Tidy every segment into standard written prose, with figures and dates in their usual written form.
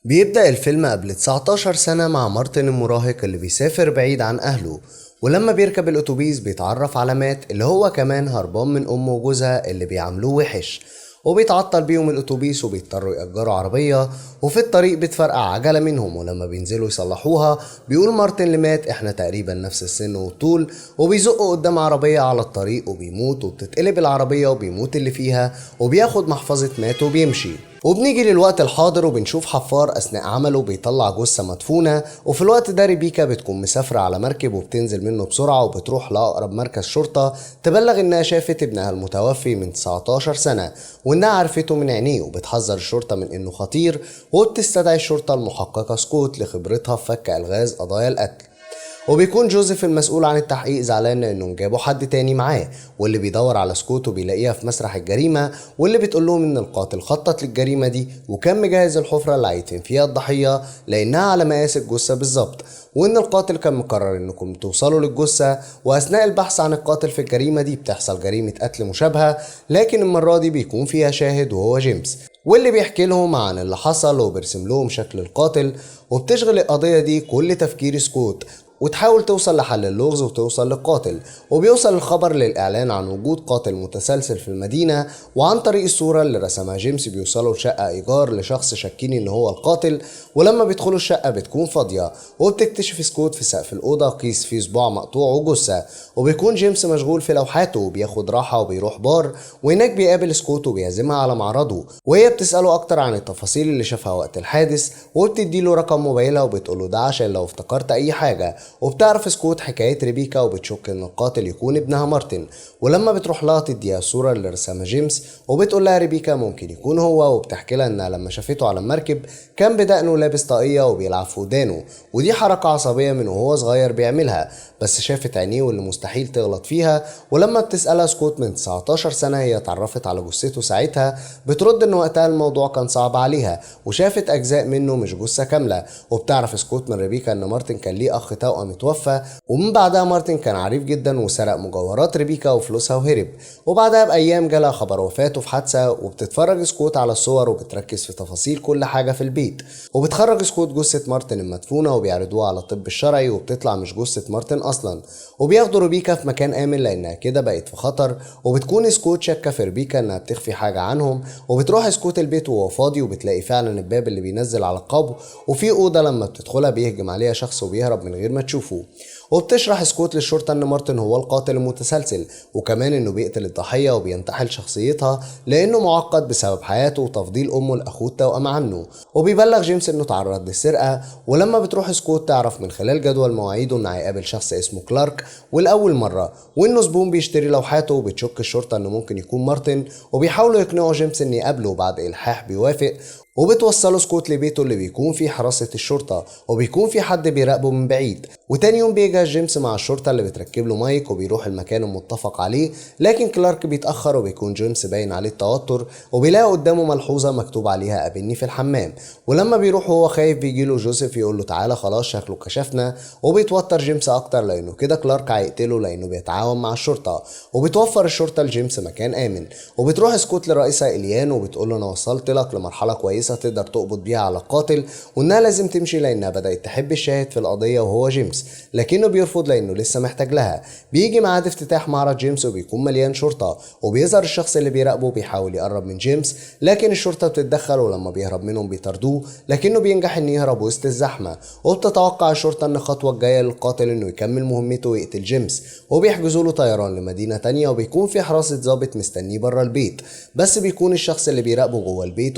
بيبدأ الفيلم قبل 19 سنة مع مارتن المراهق اللي بيسافر بعيد عن أهله. ولما بيركب الأتوبيس بيتعرف على مات اللي هو كمان هربان من أمه وجوزها اللي بيعاملوه وحش، وبيتعطل بيهم الأتوبيس وبيضطروا يأجروا عربية. وفي الطريق بتفرقع عجلة منهم، ولما بينزلوا يصلحوها بيقول مارتن لمات احنا تقريبا نفس السن والطول، وبيزقوا قدام عربية على الطريق وبيموت، وبتتقلب العربية وبيموت اللي فيها، وبياخد محفظة مات وبيمشي. وبنيجي للوقت الحاضر وبنشوف حفار أثناء عمله بيطلع جثة مدفونة، وفي الوقت ده ريبيكا بتكون مسافرة على مركب وبتنزل منه بسرعة وبتروح لأقرب مركز شرطة تبلغ إنها شافت ابنها المتوفي من 19 سنة، وإنها عرفته من عينيه، وبتحذر الشرطة من إنه خطير، وبتستدعي الشرطة المحققة سكوت لخبرتها في فك ألغاز قضايا القتل. وبيكون جوزيف المسؤول عن التحقيق زعلان لانهم جابوا حد تاني معاه، واللي بيدور على سكوت وبيلاقيها في مسرح الجريمة، واللي بتقول لهم ان القاتل خطط للجريمة دي وكان مجهز الحفرة اللي هيدفن فيها الضحية لانها على مقاس الجثة بالظبط، وان القاتل كان مقرر انكم توصلوا للجثة. واثناء البحث عن القاتل في الجريمة دي بتحصل جريمة قتل مشابهة، لكن المرة دي بيكون فيها شاهد وهو جيمس، واللي بيحكي لهم عن اللي حصل وبيرسم لهم شكل القاتل. وبتشغل القضية دي كل تفكير سكوت، وتحاول توصل لحل اللغز وتوصل للقاتل. وبيوصل الخبر للإعلان عن وجود قاتل متسلسل في المدينة، وعن طريق الصورة اللي رسمها جيمس بيوصلوا لشقة إيجار لشخص شاكين إن هو القاتل. ولما بيدخلوا الشقة بتكون فاضية، وبتكتشف سكوت في سقف الأوضة كيس فيه صباع مقطوع وجثة، وبيكون جيمس مشغول في لوحاته وبياخد راحة وبيروح بار، وهناك بيقابل سكوت وبيعزمها على معرضه، وهي بتسأله أكتر عن التفاصيل اللي شافها وقت الحادث، وبتديله رقم موبايلها وبتقوله ده عشان لو افتكرت أي حاجة. وبتعرف سكوت حكاية ريبيكا وبتشك ان القاتل يكون ابنها مارتن، ولما بتروح لها تديها الصورة اللي رسمها جيمس وبتقول لها ريبيكا ممكن يكون هو، وبتحكي لها انها لما شافته على المركب كان بدقنه لابس طاقية وبيلعب في ودانه، ودي حركة عصبية من وهو صغير بيعملها، بس شافت عينيه واللي مستحيل تغلط فيها. ولما بتسألها سكوت من 19 سنة هي اتعرفت على جثته ساعتها، بترد ان وقتها الموضوع كان صعب عليها وشافت اجزاء منه مش جثة كاملة. وبتعرف سكوت من ريبيكا ان مارتن كان ليه اخ توأم متوفى، ومن بعدها مارتن كان عريف جدا وسرق مجوهرات ريبيكا وفلوسها وهرب. وبعدها بأيام جالها خبر وفاته في حادثة، وبتتفرج سكوت على الصور وبتركز في تفاصيل كل حاجة في البيت. وبتخرج سكوت جثة مارتن المدفونة وبيعرضوها على الطب الشرعي، وبتطلع مش جثة مارتن أصلا. وبياخدوا ريبيكا في مكان آمن لأنها كده بقت في خطر، وبتكون سكوت شاكة في ريبيكا إنها بتخفي حاجة عنهم. وبتروح سكوت البيت وهو فاضي وبتلاقي فعلا الباب اللي بينزل على القبو، وفي أوضة لما بتدخلها بيهجم عليها شخص وبيهرب من غير ما تشوفه. وبتشرح سكوت للشرطة ان مارتن هو القاتل المتسلسل، وكمان انه بيقتل الضحية وبينتحل شخصيتها لانه معقد بسبب حياته وتفضيل امه لاخوه التوأم عنه. وبيبلغ جيمس انه تعرض للسرقة. ولما بتروح سكوت تعرف من خلال جدول مواعيده انه هيقابل شخص اسمه كلارك والأول مرة، وانه زبون بيشتري لوحاته، وبتشك الشرطة انه ممكن يكون مارتن، وبيحاولوا يقنعوا جيمس ان يقابله بعد الحاح بيوافق. وبتوصله سكوت لبيته اللي بيكون فيه حراسة الشرطة، وبيكون في حد بيراقبه من بعيد. وتاني يوم بيجهز جيمس مع الشرطة اللي بتركب له مايك وبيروح المكان المتفق عليه، لكن كلارك بيتأخر وبيكون جيمس باين عليه التوتر، وبيلاقي قدامه ملحوظة مكتوب عليها قابلني في الحمام. ولما بيروح وهو خايف بيجيله جوزيف يقول له تعالى خلاص شكله كشفنا، وبيتوتر جيمس اكتر لانه كده كلارك هيقتله لانه بيتعاون مع الشرطة. وبتوفر الشرطة لجيمس مكان آمن. وبتروح سكوت لرئيسها إليان وبتقول له انا وصلت لك لمرحلة كويسة تقدر تقبض بيها على القاتل، وانها لازم تمشي لانها بدأت تحب الشاهد في القضية وهو جيمس، لكنه بيرفض لانه لسه محتاج لها. بيجي ميعاد افتتاح معرض جيمس وبيكون مليان شرطة، وبيظهر الشخص اللي بيراقبه بيحاول يقرب من جيمس، لكن الشرطة بتتدخل ولما بيهرب منهم بيطاردوه، لكنه بينجح انه يهرب وسط الزحمة. وبتتوقع الشرطة ان الخطوة الجاية للقاتل انه يكمل مهمته ويقتل جيمس، وبيحجزوا له طيران لمدينة تانية، وبيكون في حراسة ضابط مستنيه بره البيت، بس بيكون الشخص اللي بيراقبه جوه البيت.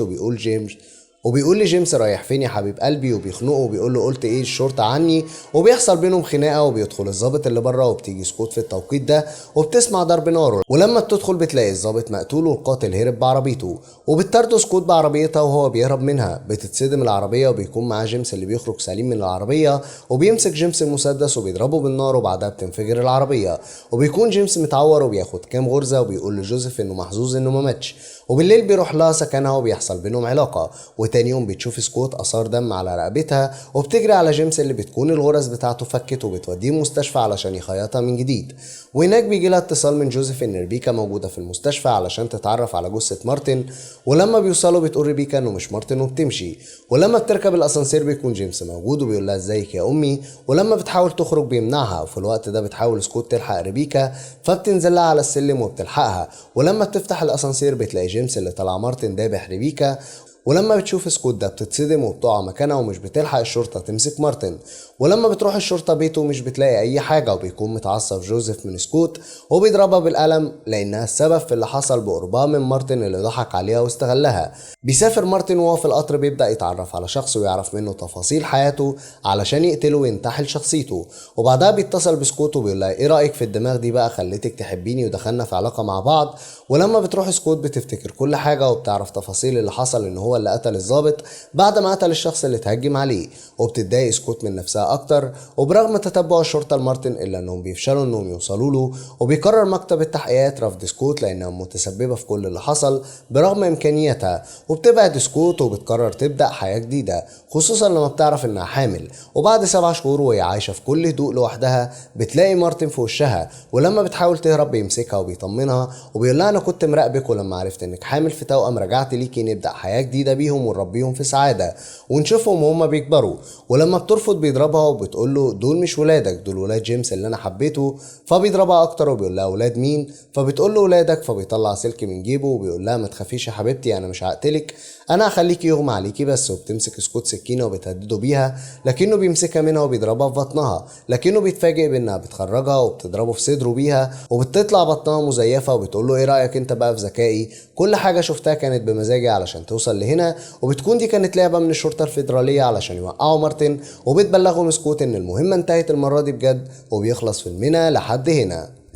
وبيقول لجيمس رايح فين يا حبيب قلبي، وبيخنقه وبيقول له قلت ايه الشرطه عني. وبيحصل بينهم خناقه، وبيدخل الضابط اللي بره، وبتيجي سكوت في التوقيت ده وبتسمع ضرب نار، ولما بتدخل بتلاقي الضابط مقتول والقاتل هرب بعربيته. وبتطارده سكوت بعربيتها وهو بيهرب منها، بتتصدم العربيه وبيكون معاه جيمس اللي بيخرج سليم من العربيه، وبيمسك جيمس المسدس وبيضربه بالنار، وبعدها بتنفجر العربيه. وبيكون جيمس متعور وبياخد كام غرزه، وبيقول لجوزيف انه محظوظ انه ما ماتش. وبالليل بيروح لها سكنها وبيحصل بينهم علاقة. وتاني يوم بتشوف سكوت آثار دم على رقبتها وبتجري على جيمس اللي بتكون الغرز بتاعته فكت وبتوديه مستشفى علشان يخيطها من جديد. وهناك بيجي لها اتصال من جوزيف ان ريبيكا موجودة في المستشفى علشان تتعرف على جثة مارتن. ولما بيوصلوا بتقول ريبيكا انه مش مارتن وبتمشي. ولما بتركب الاسانسير بيكون جيمس موجود وبيقول لها ازيك يا امي. ولما بتحاول تخرج بيمنعها وفي الوقت ده بتحاول سكوت تلحق ريبيكا فبتنزل لها على السلم وبتلحقها. ولما بتفتح الاسانسير بتلاقي جيمس اللي طلع مارتن دابح ريبيكا. ولما بتشوف سكوت ده بتتصدم وبتقع مكانها ومش بتلحق الشرطة تمسك مارتن. ولما بتروح الشرطة بيته مش بتلاقي أي حاجة وبيكون متعصب جوزيف من سكوت وبيضربها بالقلم لأنها السبب في اللي حصل بقربها من مارتن اللي ضحك عليها واستغلها. بيسافر مارتن وهو في القطر بيبدأ يتعرف على شخص ويعرف منه تفاصيل حياته علشان يقتله وينتحل شخصيته. وبعدها بيتصل بسكوت وبيقول لها ايه رأيك في الدماغ دي بقى خليتك تحبيني ودخلنا في علاقة مع بعض. ولما بتروح سكوت بتفتكر كل حاجة وبتعرف تفاصيل اللي حصل ان هو اللي قتل الضابط بعد ما قتل الشخص اللي اتهجم عليه. وبتتضايق سكوت من نفسها اكتر وبرغم تتبع الشرطة لمارتن الا انهم بيفشلوا انهم يوصلوا له. وبيقرر مكتب التحقيقات رفض سكوت لانها متسببة في كل اللي حصل برغم امكانياتها. وبتبعد سكوت وبتقرر تبدأ حياة جديدة خصوصا لما بتعرف انها حامل. وبعد 7 شهور وهي عايشة في كل هدوء لوحدها بتلاقي مارتن في وشها. ولما بتحاول تهرب بيمسكها وبيطمنها وبيقول لها انا كنت مراقبك ولما عرفت انك حامل في توأم رجعت ليكي نبدأ حياة جديدة بيهم ونربيهم في سعادة ونشوفهم وهم بيكبروا. ولما بترفض بيضربها وبتقول له دول مش ولادك دول ولاد جيمس اللي انا حبيته. فبيضربها اكتر وبيقول لها ولاد مين. فبتقول له ولادك. فبيطلع سلك من جيبه وبيقول لها ما تخافيش يا حبيبتي انا مش هقتلك انا هخليكي يغمى عليكي بس. وبتمسك سكوت سكينه وبتهدده بيها لكنه بيمسكها منها وبيضربها في بطنها لكنه بيتفاجئ بانها بتخرجها وبتضربه في صدره بيها وبتطلع بطنها مزيفه وبتقول له ايه رايك انت بقى في ذكائي كل حاجه شفتها كانت بمزاجي علشان توصل لهنا. وبتكون دي كانت لعبه من الشرطه الفيدراليه علشان يوقعوا مارتن وبتبلغهم سكوت ان المهمه انتهت المره دي بجد وبيخلص فيلمنا لحد هنا.